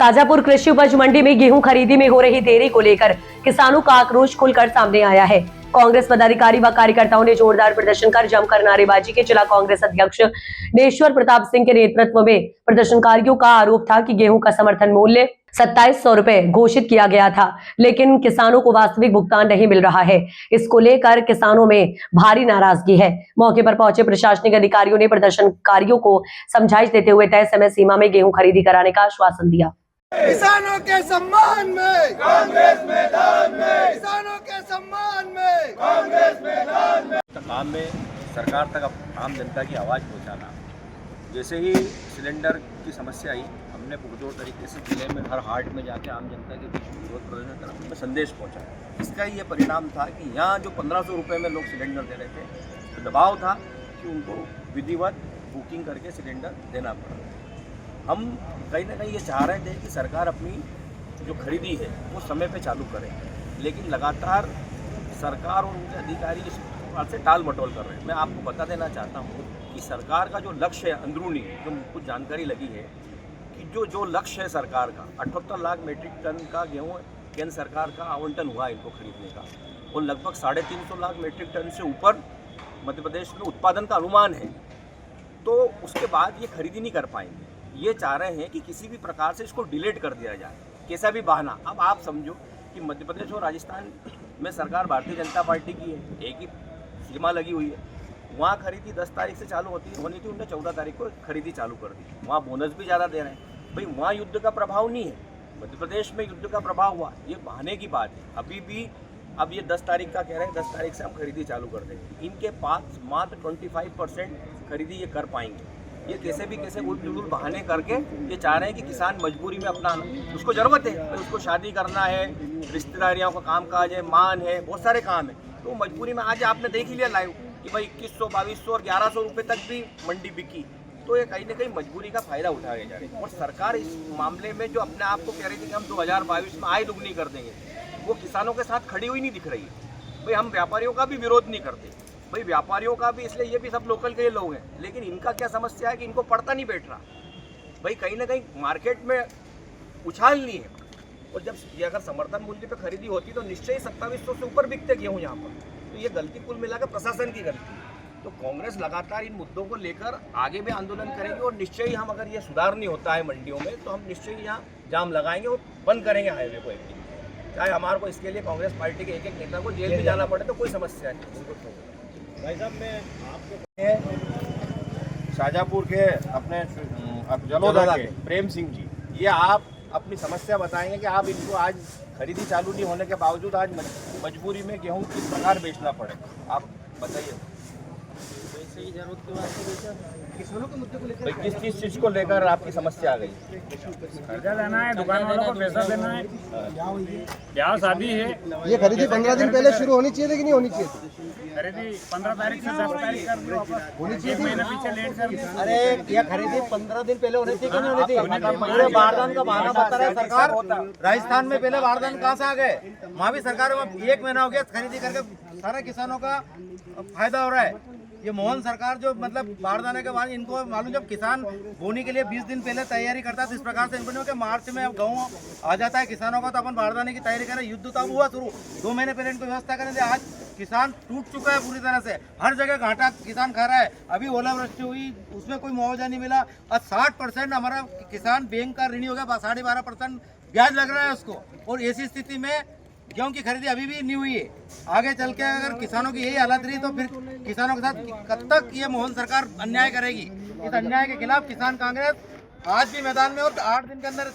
शाजापुर कृषि उपज मंडी में गेहूं खरीदी में हो रही देरी को लेकर किसानों का आक्रोश खुलकर सामने आया है। कांग्रेस पदाधिकारी व कार्यकर्ताओं ने जोरदार प्रदर्शन कर जमकर नारेबाजी की। जिला कांग्रेस अध्यक्ष नेश्वर प्रताप सिंह के नेतृत्व में प्रदर्शनकारियों का आरोप था कि गेहूं का समर्थन मूल्य 2700 रुपए घोषित किया गया था, लेकिन किसानों को वास्तविक भुगतान नहीं मिल रहा है। इसको लेकर किसानों में भारी नाराजगी है। मौके पर पहुंचे प्रशासनिक अधिकारियों ने प्रदर्शनकारियों को समझाइश देते हुए तय समय सीमा में गेहूं खरीदी कराने का आश्वासन दिया। किसानों के सम्मान में कांग्रेस मैदान में, किसानों के सम्मान में कांग्रेस मैदान में। काम में सरकार तक आम जनता की आवाज़ पहुंचाना। जैसे ही सिलेंडर की समस्या आई, हमने पुरजोर तरीके से जिले में हर हाट में जाके आम जनता के बीच विरोध प्रदर्शन करा, उनमें संदेश पहुंचा। इसका ये परिणाम था कि यहाँ जो 1500 रुपये में लोग सिलेंडर दे रहे थे, तो दबाव था कि उनको विधिवत बुकिंग करके सिलेंडर देना पड़ा। हम कहीं ना कहीं ये चाह रहे थे कि सरकार अपनी जो खरीदी है वो समय पे चालू करे, लेकिन लगातार सरकार और उनके अधिकारी इस बात से टाल मटोल कर रहे हैं। मैं आपको बता देना चाहता हूँ कि सरकार का जो लक्ष्य है अंदरूनी, जो कुछ जानकारी लगी है कि जो लक्ष्य है सरकार का 78 लाख मीट्रिक टन का गेहूँ केंद्र सरकार का आवंटन हुआ है इनको खरीदने का, और लगभग 350 लाख मीट्रिक टन से ऊपर मध्य प्रदेश में उत्पादन का अनुमान है। तो उसके बाद ये खरीदी नहीं कर पाएंगे। ये चाह रहे हैं कि किसी भी प्रकार से इसको डिलेट कर दिया जाए, कैसा भी बहाना। अब आप समझो कि मध्य प्रदेश और राजस्थान में सरकार भारतीय जनता पार्टी की है, एक ही सीमा लगी हुई है। वहाँ खरीदी 10 तारीख से चालू होनी थी, उन्होंने 14 तारीख को खरीदी चालू कर दी। वहाँ बोनस भी ज़्यादा दे रहे हैं। भाई वहाँ युद्ध का प्रभाव नहीं है, मध्य प्रदेश में युद्ध का प्रभाव हुआ, ये बहाने की बात है। अभी भी अब ये 10 तारीख का कह रहे हैं, 10 तारीख से हम खरीदी चालू कर देंगे। इनके पास मात्र 25% खरीदी ये कर पाएंगे। ये कैसे भी कैसे उल बहाने करके ये चाह रहे हैं कि किसान मजबूरी में अपना, उसको ज़रूरत है, उसको शादी करना है, रिश्तेदारियों का काम काज है, मान है, बहुत सारे काम है, तो मजबूरी में। आज आपने देख ही लिया लाइव कि भाई 2100, 2200 और 1100 रुपये तक भी मंडी बिकी। तो ये कहीं ना कहीं मजबूरी का फ़ायदा उठाया जा रहा है। और सरकार इस मामले में जो अपने आप को कह रही थी कि हम 2022 में आय दुगनी कर देंगे, वो किसानों के साथ खड़ी हुई नहीं दिख रही है। भाई हम व्यापारियों का भी विरोध नहीं करते, भाई व्यापारियों का भी, इसलिए ये भी सब लोकल के लोग हैं, लेकिन इनका क्या समस्या है कि इनको पड़ता नहीं बैठ रहा। भाई कहीं ना कहीं मार्केट में उछाल नहीं है, और जब ये अगर समर्थन मूल्य पे खरीदी होती तो निश्चय ही 2700 से ऊपर बिकते गेहूँ यहाँ पर। तो ये गलती कुल मिलाकर प्रशासन की गलती है। तो कांग्रेस लगातार इन मुद्दों को लेकर आगे भी आंदोलन करेगी, और निश्चय ही हम, अगर ये सुधार नहीं होता है मंडियों में, तो हम निश्चय ही यहाँ जाम लगाएंगे और बंद करेंगे हाईवे को एक दिन। चाहे हमारे को इसके लिए कांग्रेस पार्टी के एक एक नेता को जेल में जाना पड़े तो कोई समस्या नहीं। भाई साहब, मैं आपको शाजापुर के अपने जलोदा के प्रेम सिंह जी, ये आप अपनी समस्या बताएंगे कि आप इनको आज खरीदी चालू नहीं होने के बावजूद आज मजबूरी में गेहूं किस प्रकार बेचना पड़े, आप बताइए। पैसे की जरूरत के वास्ते किसानों के मुद्दे को लेकर भाई किस चीज़ को लेकर आपकी समस्या आ गई? कर्जा लेना है, दुकान वालों को पैसा देना है, ब्याह शादी है। ये खरीदी 15 दिन पहले शुरू होनी चाहिए, लेकिन नहीं होनी चाहिए। खरीदी 15 तारीख से 10 तारीख कर दी, होनी चाहिए, महीने पीछे लेट कर दी। अरे ये खरीदी 15 दिन पहले होनी थी कि नहीं होनी थी? पूरे बारदान का बहाना बता रहा है सरकार। राजस्थान में पहले बारदान कहाँ से आ गए? वहाँ भी सरकार में 1 महीना हो गया खरीदी करके, सारे किसानों का फायदा हो रहा है। ये मोहन सरकार जो मतलब बारदाने के बाद इनको मालूम, जब किसान बोनी के लिए 20 दिन पहले तैयारी करता है, तो इस प्रकार से इनको कि मार्च में अब गेहूँ आ जाता है किसानों का, तो अपन बारदाने की तैयारी करें। युद्ध तब हुआ शुरू, 2 महीने पहले इनको व्यवस्था करें थे। आज किसान टूट चुका है पूरी तरह से, हर जगह घाटा किसान खा रहा है। अभी ओलावृष्टि हुई, उसमें कोई मुआवजा नहीं मिला, और 60% हमारा किसान बैंक का ऋणी हो गया, 12.5% ब्याज लग रहा है उसको। और ऐसी स्थिति में गेहूं की खरीदी अभी भी नहीं हुई है। आगे चल के अगर किसानों की यही हालत रही, तो फिर किसानों के साथ कब तक ये मोहन सरकार अन्याय करेगी? इस अन्याय के खिलाफ किसान कांग्रेस आज भी मैदान में, और 8 दिन के अंदर